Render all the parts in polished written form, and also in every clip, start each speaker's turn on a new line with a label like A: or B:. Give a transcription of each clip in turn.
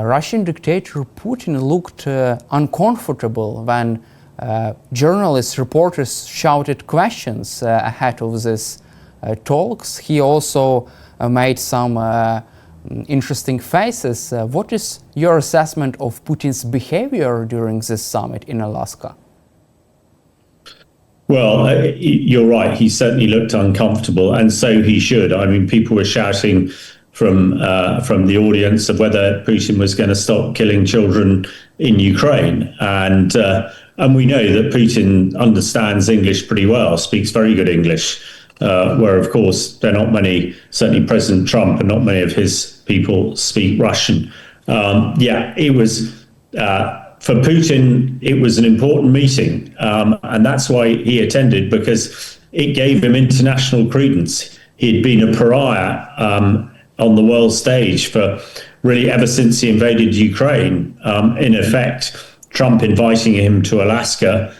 A: Russian dictator Putin looked uncomfortable when journalists, reporters shouted questions ahead of these talks. He also made some interesting faces. What is your assessment of Putin's behavior during this summit in Alaska?
B: Well, you're right. He certainly looked uncomfortable, and so he should. I mean, people were shouting from the audience of whether Putin was going to stop killing children in Ukraine, and we know that Putin understands English pretty well, speaks very good English. Where, of course, there are not many, certainly President Trump and not many of his people speak Russian. It was, for Putin, it was an important meeting. And that's why he attended, because it gave him international credence. He'd been a pariah on the world stage for really ever since he invaded Ukraine. In effect, Trump inviting him to Alaska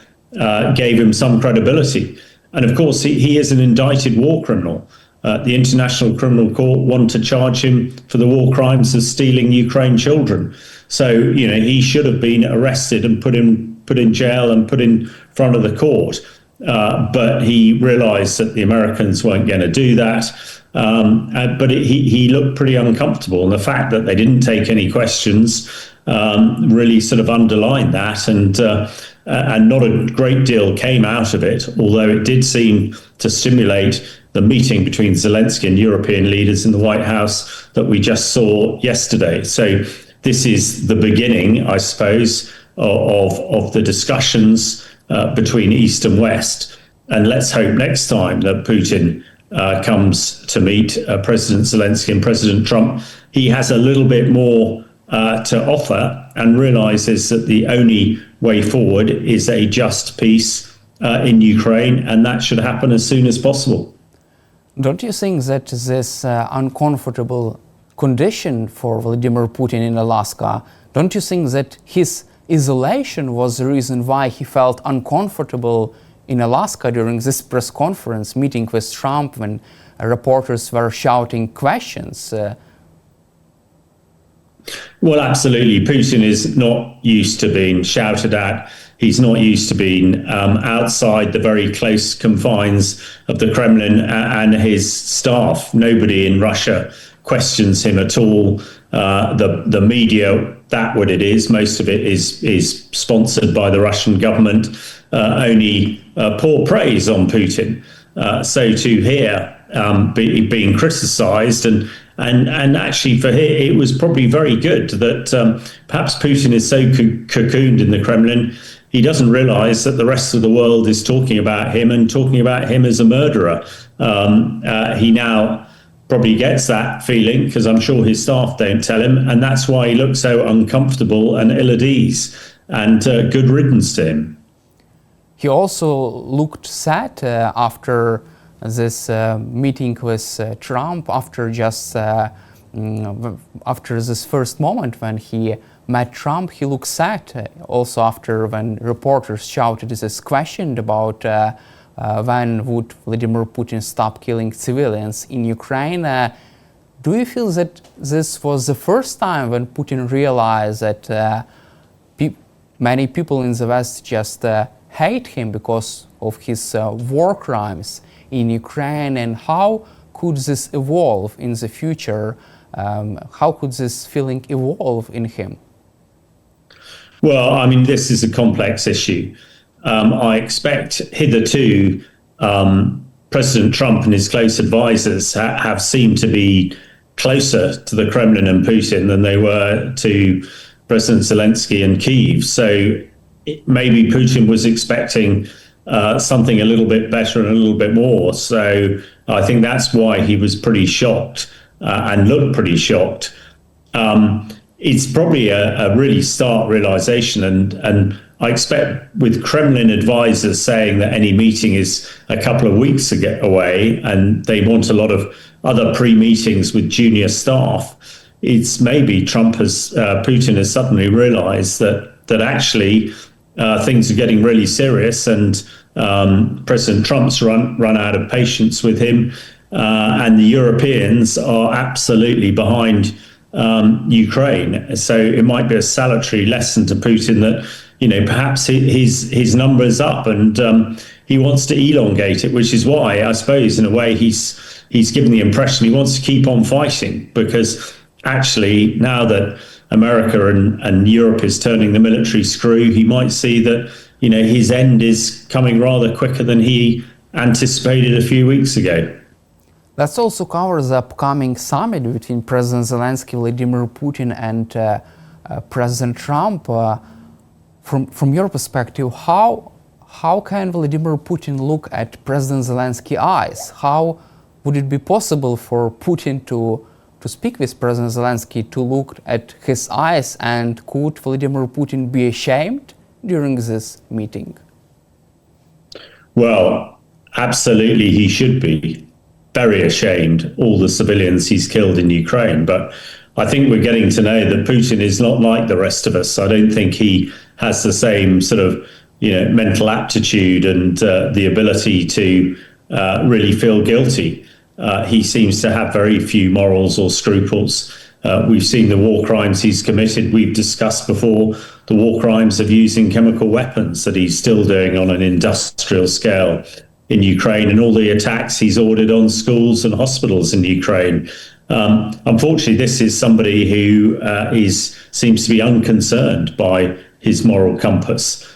B: gave him some credibility. And of course, he is an indicted war criminal. The International Criminal Court want to charge him for the war crimes of stealing Ukraine children. So, he should have been arrested and put in jail and put in front of the court. But he realized that the Americans weren't going to do that. But he looked pretty uncomfortable. And the fact that they didn't take any questions really sort of underlined that. And not a great deal came out of it, although it did seem to stimulate the meeting between Zelensky and European leaders in the White House that we just saw yesterday. So this is the beginning, I suppose, of the discussions between East and West. And let's hope next time that Putin comes to meet President Zelensky and President Trump, he has a little bit more to offer and realizes that the only way forward is a just peace in Ukraine, and that should happen as soon as possible.
A: Don't you think that this uncomfortable condition for Vladimir Putin in Alaska, don't you think that his isolation was the reason why he felt uncomfortable in Alaska during this press conference meeting with Trump when reporters were shouting questions?
B: Well, absolutely. Putin is not used to being shouted at. He's not used to being outside the very close confines of the Kremlin and his staff. Nobody in Russia questions him at all. The media, that's what it is. Most of it is sponsored by the Russian government. Only pour praise on Putin. So to hear being criticised and actually for him, it was probably very good that perhaps Putin is so cocooned in the Kremlin, he doesn't realize that the rest of the world is talking about him and talking about him as a murderer. He now probably gets that feeling because I'm sure his staff don't tell him, and that's why he looks so uncomfortable and ill at ease. And good riddance to him.
A: He also looked sad after this meeting with Trump, after this first moment when he met Trump. He looked sad also after when reporters shouted this question about when would Vladimir Putin stop killing civilians in Ukraine. Do you feel that this was the first time when Putin realized that many people in the West just hate him because of his war crimes in Ukraine, and how could this evolve in the future? How could this feeling evolve in him?
B: Well, I mean, this is a complex issue. I expect hitherto President Trump and his close advisors have seemed to be closer to the Kremlin and Putin than they were to President Zelensky and Kyiv. So maybe Putin was expecting something a little bit better and a little bit more. So I think that's why he was pretty shocked and looked pretty shocked. It's probably a really stark realization, and I expect with Kremlin advisors saying that any meeting is a couple of weeks away and they want a lot of other pre-meetings with junior staff, it's maybe Putin has suddenly realized that actually things are getting really serious, and President Trump's run out of patience with him, and the Europeans are absolutely behind Ukraine. So it might be a salutary lesson to Putin that, perhaps his number is up, and he wants to elongate it, which is why, I suppose, in a way, he's given the impression he wants to keep on fighting, because actually now that America and Europe is turning the military screw, he might see that, his end is coming rather quicker than he anticipated a few weeks ago.
A: Let's also cover the upcoming summit between President Zelensky, Vladimir Putin, and President Trump. From your perspective, how can Vladimir Putin look at President Zelensky's eyes? How would it be possible for Putin to speak with President Zelensky, to look at his eyes, and could Vladimir Putin be ashamed during this meeting?
B: Well, absolutely he should be very ashamed, all the civilians he's killed in Ukraine. But I think we're getting to know that Putin is not like the rest of us. I don't think he has the same sort of, mental aptitude and the ability to really feel guilty. He seems to have very few morals or scruples. We've seen the war crimes he's committed. We've discussed before the war crimes of using chemical weapons that he's still doing on an industrial scale in Ukraine, and all the attacks he's ordered on schools and hospitals in Ukraine. Unfortunately, this is somebody who seems to be unconcerned by his moral compass.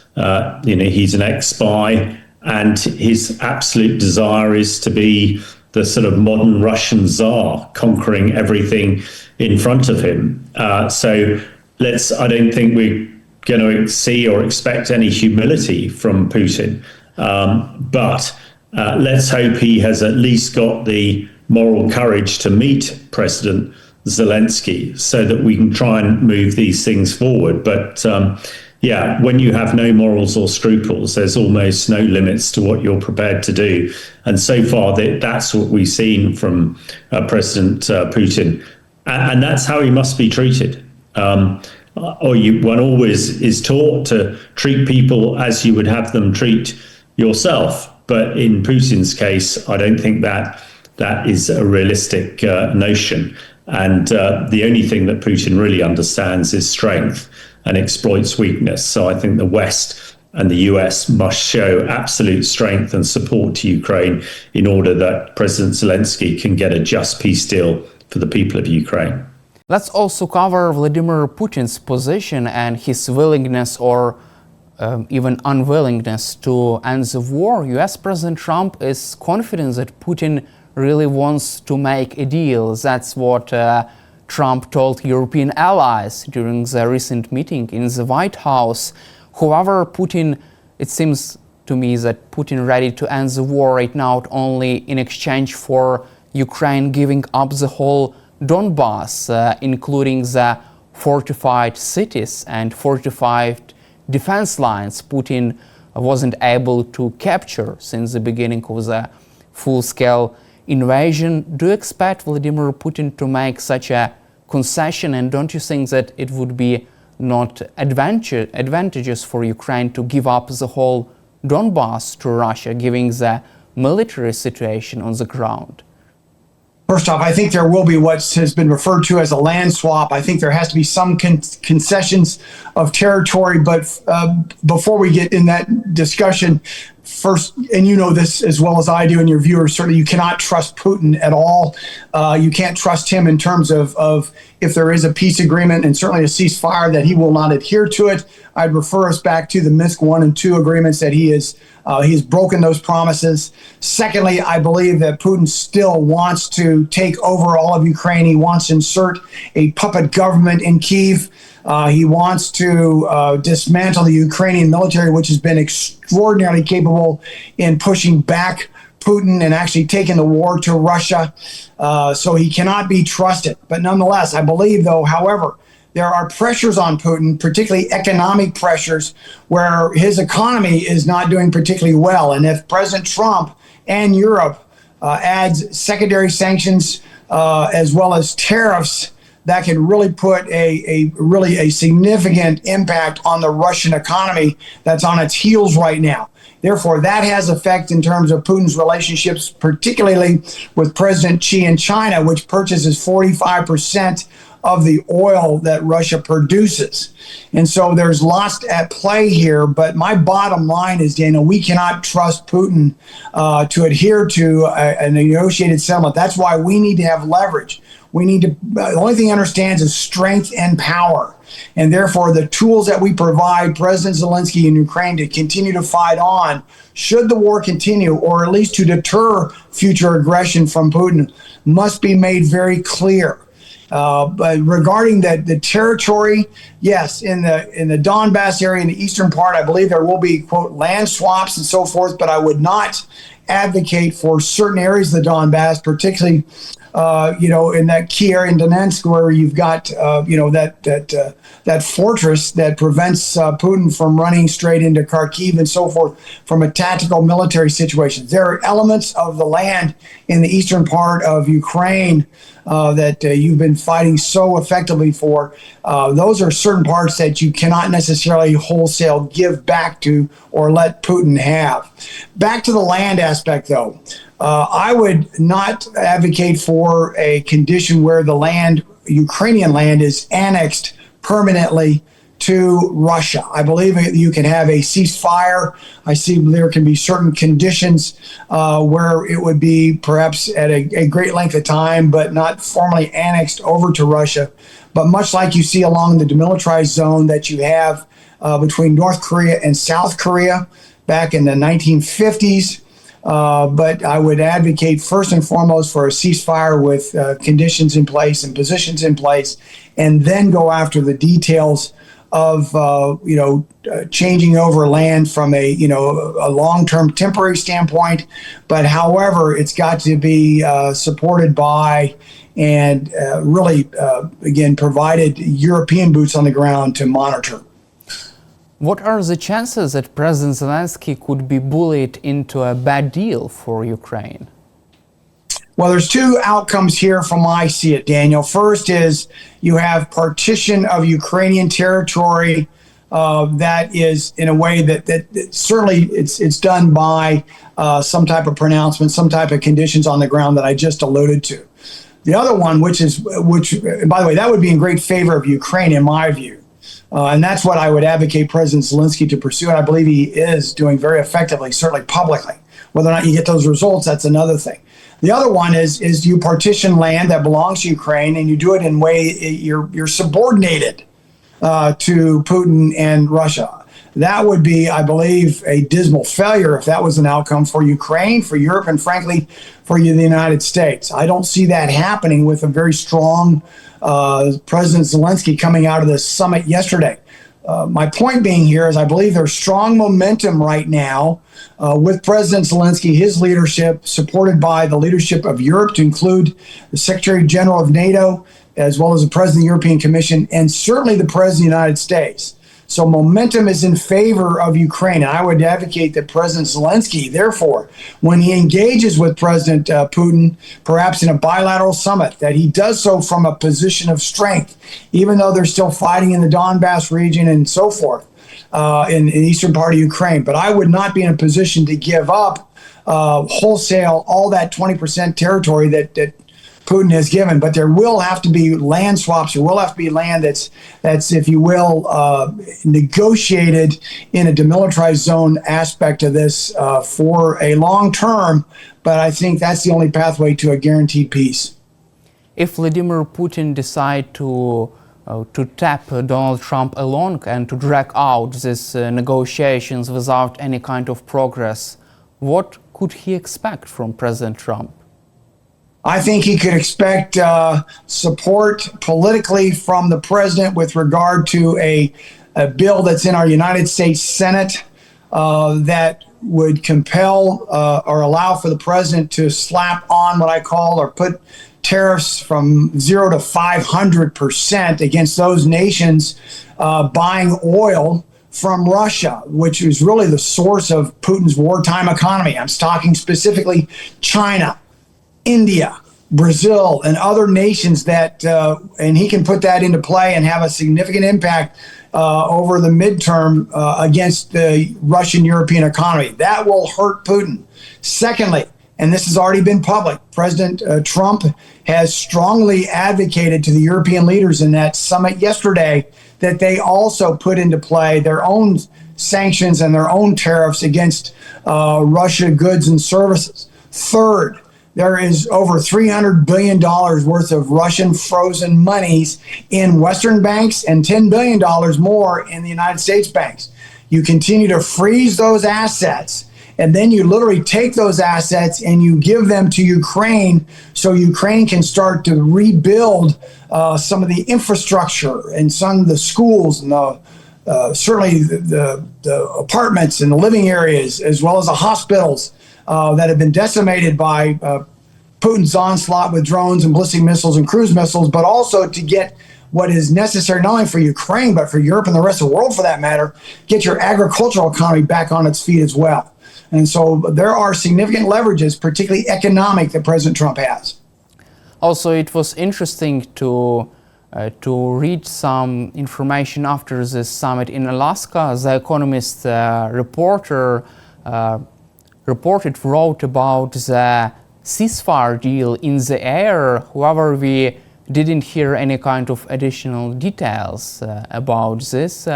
B: He's an ex-spy, and his absolute desire is to be the sort of modern Russian Tsar, conquering everything in front of him. I don't think we're going to see or expect any humility from Putin. But let's hope he has at least got the moral courage to meet President Zelensky so that we can try and move these things forward. But when you have no morals or scruples, there's almost no limits to what you're prepared to do. And so far, that's what we've seen from President Putin. And that's how he must be treated. One always is taught to treat people as you would have them treat yourself. But in Putin's case, I don't think that is a realistic notion. And the only thing that Putin really understands is strength and exploits weakness. So I think the West and the US must show absolute strength and support to Ukraine in order that President Zelensky can get a just peace deal for the people of Ukraine.
A: Let's also cover Vladimir Putin's position and his willingness or even unwillingness to end the war. US President Trump is confident that Putin really wants to make a deal. That's what Trump told European allies during the recent meeting in the White House. However, it seems to me that Putin ready to end the war right now only in exchange for Ukraine giving up the whole Donbass, including the fortified cities and fortified defense lines Putin wasn't able to capture since the beginning of the full-scale invasion. Do you expect Vladimir Putin to make such a concession, and don't you think that it would be not advantageous for Ukraine to give up the whole Donbass to Russia, given the military situation on the ground?
C: First off, I think there will be what has been referred to as a land swap. I think there has to be some concessions of territory. But before we get in that discussion, first, and you know this as well as I do, and your viewers, certainly you cannot trust Putin at all. You can't trust him in terms of if there is a peace agreement and certainly a ceasefire, that he will not adhere to it. I'd refer us back to the Minsk 1 and 2 agreements that he's broken those promises. Secondly, I believe that Putin still wants to take over all of Ukraine. He wants to insert a puppet government in Kyiv. He wants to dismantle the Ukrainian military, which has been extraordinarily capable in pushing back Putin and actually taking the war to Russia. So he cannot be trusted. But nonetheless, I believe, though, however, there are pressures on Putin, particularly economic pressures, where his economy is not doing particularly well. And if President Trump and Europe adds secondary sanctions as well as tariffs, that can really put a significant impact on the Russian economy that's on its heels right now. Therefore, that has effect in terms of Putin's relationships, particularly with President Xi in China, which purchases 45% of the oil that Russia produces. And so there's lots at play here. But my bottom line is, Daniel, we cannot trust Putin to adhere to a negotiated settlement. That's why we need to have leverage. We need to, the only thing he understands is strength and power. And therefore, the tools that we provide President Zelensky in Ukraine to continue to fight on, should the war continue, or at least to deter future aggression from Putin, must be made very clear. But regarding the territory, yes, in the Donbass area, in the eastern part, I believe there will be, quote, land swaps and so forth, but I would not advocate for certain areas of the Donbass, particularly in that key area in Donetsk, where you've got, that fortress that prevents Putin from running straight into Kharkiv and so forth from a tactical military situation. There are elements of the land in the eastern part of Ukraine that you've been fighting so effectively for. Those are certain parts that you cannot necessarily wholesale give back to or let Putin have. Back to the land aspect, though. I would not advocate for a condition where the land, Ukrainian land, is annexed permanently to Russia. I believe you can have a ceasefire. I see there can be certain conditions where it would be perhaps at a great length of time, but not formally annexed over to Russia. But much like you see along the demilitarized zone that you have between North Korea and South Korea back in the 1950s. But I would advocate first and foremost for a ceasefire with conditions in place and positions in place, and then go after the details of changing over land from a long-term temporary standpoint. But however, it's got to be supported by and really again provided European boots on the ground to monitor.
A: What are the chances that President Zelensky could be bullied into a bad deal for Ukraine?
C: Well, there's two outcomes here from I see it, Daniel. First is you have partition of Ukrainian territory that is in a way that certainly it's done by some type of pronouncement, some type of conditions on the ground that I just alluded to. The other one, which by the way, that would be in great favor of Ukraine in my view. And that's what I would advocate President Zelensky to pursue. And I believe he is doing very effectively, certainly publicly. Whether or not you get those results, that's another thing. The other one is you partition land that belongs to Ukraine, and you do it in a way you're subordinated to Putin and Russia. That would be, I believe, a dismal failure if that was an outcome for Ukraine, for Europe, and frankly, for the United States. I don't see that happening with a very strong President Zelensky coming out of this summit yesterday. My point being here is I believe there's strong momentum right now with President Zelensky, his leadership, supported by the leadership of Europe, to include the Secretary General of NATO, as well as the President of the European Commission, and certainly the President of the United States. So momentum is in favor of Ukraine. And I would advocate that President Zelensky, therefore, when he engages with President Putin, perhaps in a bilateral summit, that he does so from a position of strength, even though they're still fighting in the Donbass region and so forth in the eastern part of Ukraine. But I would not be in a position to give up wholesale all that 20% territory that Putin has given, but there will have to be land swaps. There will have to be land that's if you will, negotiated in a demilitarized zone aspect of this for a long term. But I think that's the only pathway to a guaranteed peace.
A: If Vladimir Putin decide to tap Donald Trump along and to drag out these negotiations without any kind of progress, what could he expect from President Trump?
C: I think he could expect support politically from the president with regard to a bill that's in our United States Senate that would compel or allow for the president to slap on what I call or put tariffs from 0 to 500% against those nations buying oil from Russia, which is really the source of Putin's wartime economy. I'm talking specifically China, India, Brazil, and other nations that, and he can put that into play and have a significant impact over the midterm against the Russian European economy. That will hurt Putin. Secondly, and this has already been public. President Trump has strongly advocated to the European leaders in that summit yesterday that they also put into play their own sanctions and their own tariffs against Russia goods and services. Third, there is over $300 billion worth of Russian frozen monies in Western banks and $10 billion more in the United States banks. You continue to freeze those assets, and then you literally take those assets and you give them to Ukraine so Ukraine can start to rebuild some of the infrastructure and some of the schools and certainly the apartments and the living areas, as well as the hospitals that have been decimated by Putin's onslaught with drones and ballistic missiles and cruise missiles, but also to get what is necessary not only for Ukraine, but for Europe and the rest of the world for that matter, get your agricultural economy back on its feet as well. And so there are significant leverages, particularly economic, that President Trump has.
A: Also, it was interesting to read some information after this summit in Alaska. The Economist reporter wrote about the ceasefire deal in the air. However, we didn't hear any kind of additional details about this.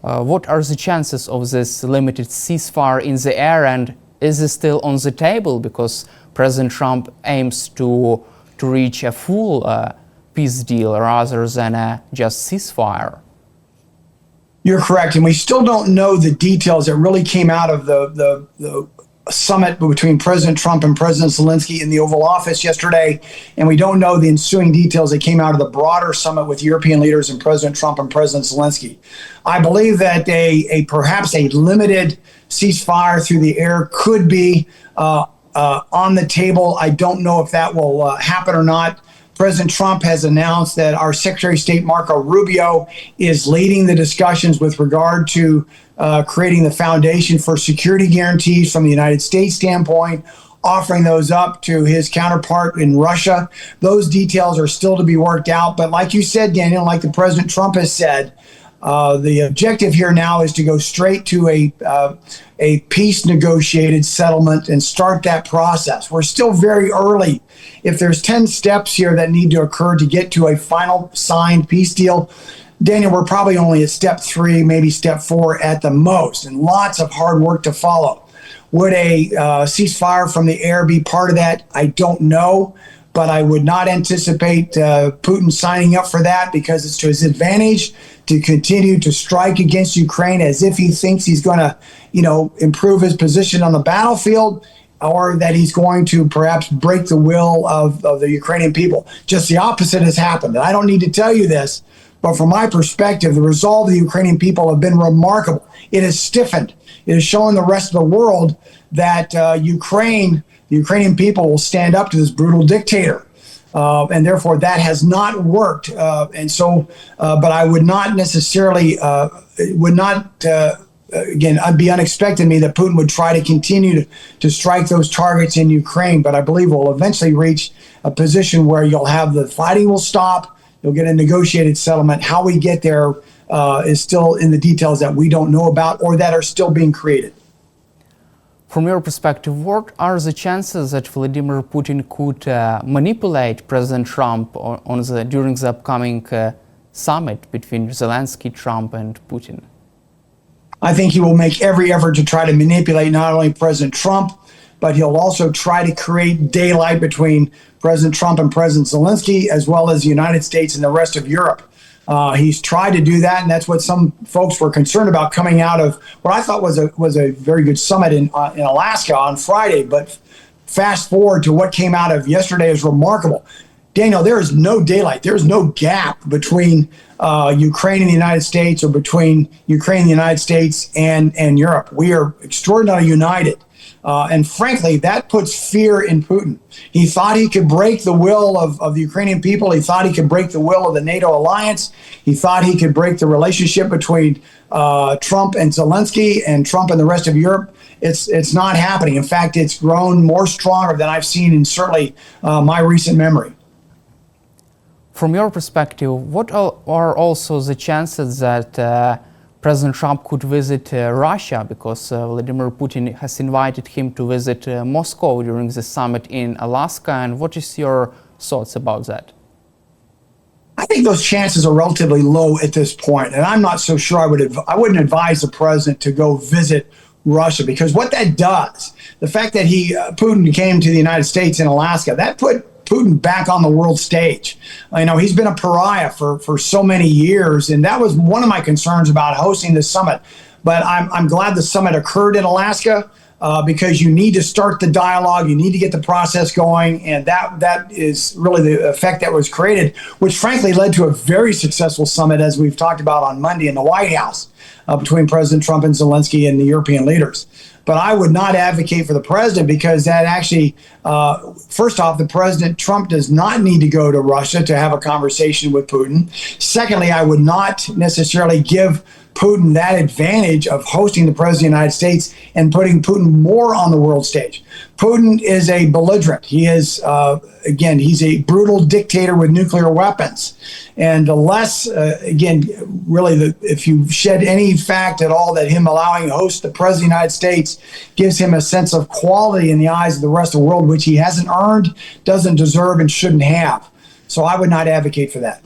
A: What are the chances of this limited ceasefire in the air, and is it still on the table? Because President Trump aims to reach a full peace deal rather than just ceasefire.
C: You're correct, and we still don't know the details that really came out of the summit between President Trump and President Zelensky in the Oval Office yesterday, and we don't know the ensuing details that came out of the broader summit with European leaders and President Trump and President Zelensky. I believe that perhaps a limited ceasefire through the air could be on the table. I don't know if that will happen or not. President Trump has announced that our Secretary of State, Marco Rubio, is leading the discussions with regard to creating the foundation for security guarantees from the United States standpoint, offering those up to his counterpart in Russia. Those details are still to be worked out. But like you said, Daniel, like the President Trump has said, the objective here now is to go straight to a peace negotiated settlement and start that process. We're still very early. If there's 10 steps here that need to occur to get to a final signed peace deal, Daniel, we're probably only at step 3, maybe step 4 at the most, and lots of hard work to follow. Would a ceasefire from the air be part of that? I don't know, but I would not anticipate Putin signing up for that, because it's to his advantage to continue to strike against Ukraine as if he thinks he's going to, improve his position on the battlefield, or that he's going to perhaps break the will of the Ukrainian people. Just the opposite has happened. And I don't need to tell you this, but from my perspective, the resolve of the Ukrainian people have been remarkable. It has stiffened. It has shown the rest of the world that the Ukrainian people will stand up to this brutal dictator. And therefore, that has not worked. But I would not necessarily, again, I'd be unexpected to me that Putin would try to continue to strike those targets in Ukraine. But I believe we'll eventually reach a position where you'll have the fighting will stop. You'll get a negotiated settlement. How we get there is still in the details that we don't know about or that are still being created.
A: From your perspective, what are the chances that Vladimir Putin could manipulate President Trump during the upcoming summit between Zelensky, Trump, and Putin?
C: I think he will make every effort to try to manipulate not only President Trump, but he'll also try to create daylight between President Trump and President Zelensky, as well as the United States and the rest of Europe. He's tried to do that, and that's what some folks were concerned about coming out of what I thought was a very good summit in Alaska on Friday. But fast forward to what came out of yesterday is remarkable. Daniel, there is no daylight. There is no gap between Ukraine and the United States, or between Ukraine and the United States and Europe. We are extraordinarily united. And frankly, that puts fear in Putin. He thought he could break the will of the Ukrainian people. He thought he could break the will of the NATO alliance. He thought he could break the relationship between Trump and Zelensky and Trump and the rest of Europe. It's not happening. In fact, it's grown more stronger than I've seen in certainly my recent memory.
A: From your perspective, what are also the chances that President Trump could visit Russia because Vladimir Putin has invited him to visit Moscow during the summit in Alaska. And what is your thoughts about that?
C: I think those chances are relatively low at this point, and I'm not so sure I wouldn't advise the president to go visit Russia, because what that does, the fact that Putin came to the United States in Alaska, that put Putin back on the world stage. He's been a pariah for so many years, and that was one of my concerns about hosting this summit. But I'm glad the summit occurred in Alaska. Because you need to start the dialogue, you need to get the process going, and that is really the effect that was created, which frankly led to a very successful summit, as we've talked about on Monday in the White House, between President Trump and Zelensky and the European leaders. But I would not advocate for the president, because that actually, first off, the President Trump does not need to go to Russia to have a conversation with Putin. Secondly, I would not necessarily give Putin that advantage of hosting the President of the United States and putting Putin more on the world stage. Putin is a belligerent. He is, again, he's a brutal dictator with nuclear weapons. And the less, if you shed any fact at all that him allowing to host the President of the United States gives him a sense of quality in the eyes of the rest of the world, which he hasn't earned, doesn't deserve, and shouldn't have. So I would not advocate for that.